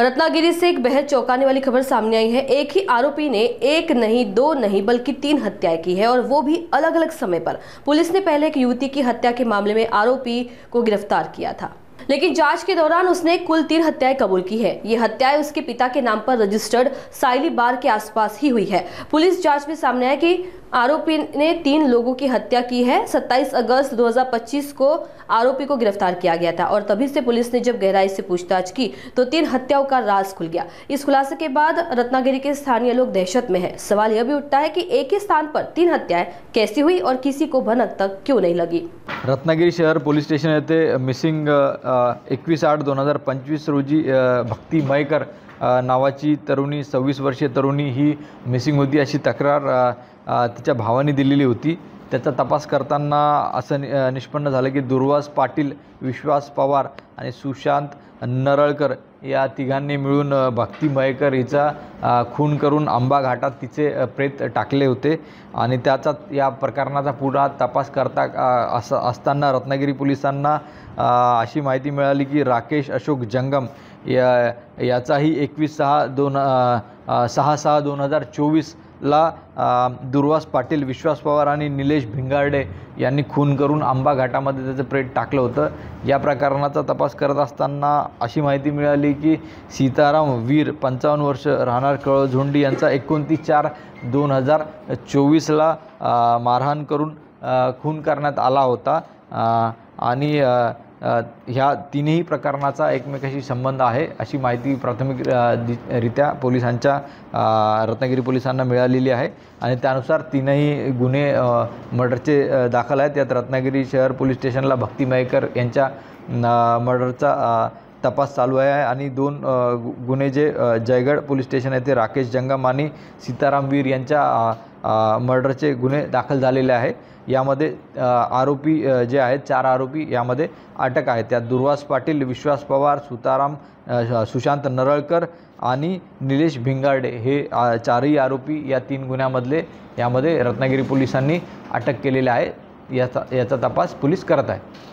रत्नागिरी से एक बेहद चौंकाने वाली खबर सामने आई है। एक ही आरोपी ने एक नहीं, दो नहीं बल्कि 3 हत्याएं की है और वो भी अलग अलग समय पर। पुलिस ने पहले एक युवती की हत्या के मामले में आरोपी को गिरफ्तार किया था, लेकिन जांच के दौरान उसने कुल 3 हत्याएं कबूल की है। ये हत्याएं उसके पिता के नाम पर रजिस्टर्ड साइली बार के आसपास ही हुई है। पुलिस जांच में सामने आया कि आरोपी ने 3 लोगों की हत्या की है। 27 अगस्त 2025 को आरोपी को गिरफ्तार किया गया था और तभी से पुलिस ने जब गहराई से पूछताछ की तो 3 हत्याओं का राज खुल गया। इस खुलासे के बाद रत्नागिरी के स्थानीय लोग दहशत में हैं। सवाल यह भी उठता है कि एक ही स्थान पर 3 हत्याएं कैसी हुई और किसी को भनक तक क्यों नहीं लगी। रत्नागिरी शहर पोलीस स्टेशन येथे मिसिंग 21/8/2025 रोजी भक्ती मयेकर नावाची तरुणी 26 वर्षीय तरुणी ही मिसिंग होती अशी तक्रार तिच्या भावाने दिलेली होती। त्याचा तपास करताना असं निष्पन्न झालं की दुर्वास पाटील, विश्वास पवार आणि सुशांत नरळकर या तिघांनी मिळून भक्ती मयेकर हिचा खून करून आंबा घाटात तिचे प्रेत टाकले होते आणि त्याचा या प्रकरणाचा पुढे तपास करता असताना रत्नागिरी पोलिसांना अशी माहिती मिळाली की राकेश अशोक जंगम याचाही 21/6/2024 ला दुर्वास पाटील, विश्वास पवार आणि निलेश भिंगारडे यांनी खून करून आंबा घाटामध्ये त्याचं प्रेत टाकलं होतं। या प्रकरणाचा तपास करत असताना अशी माहिती मिळाली की सीताराम वीर 55 वर्ष राहणार कळझोंडी यांचा 29/4/2024 ला मारहाण करून खून करण्यात आला होता आणि ह्या तिन्ही प्रकरणाचा एकमेकाशी संबंध आहे अशी माहिती प्राथमिकरित्या पोलिसांच्या रत्नागिरी पोलिसांना मिळालेली आहे आणि त्यानुसार तीनही गुन्हे मर्डरचे दाखल आहेत। यात रत्नागिरी शहर पोलीस स्टेशनला भक्ती मयेकर यांच्या मर्डरचा तपास चालू आहे आणि 2 गुन्हे जे जयगड पोलीस स्टेशन येथे राकेश जंगम आणि सीताराम वीर यांच्या मर्डरचे गुन्हे दाखल झालेले आहे। यामध्ये आरोपी जे आहेत 4 आरोपी यामध्ये अटक आहेत। त्यात दुर्वास पाटील, विश्वास पवार, सुशांत नरळकर आणि निलेश भिंगारडे हे 4ही आरोपी या 3 गुन्ह्यामधले यामध्ये रत्नागिरी पोलिसांनी अटक केलेले आहे। याचा तपास पोलीस करत आहेत।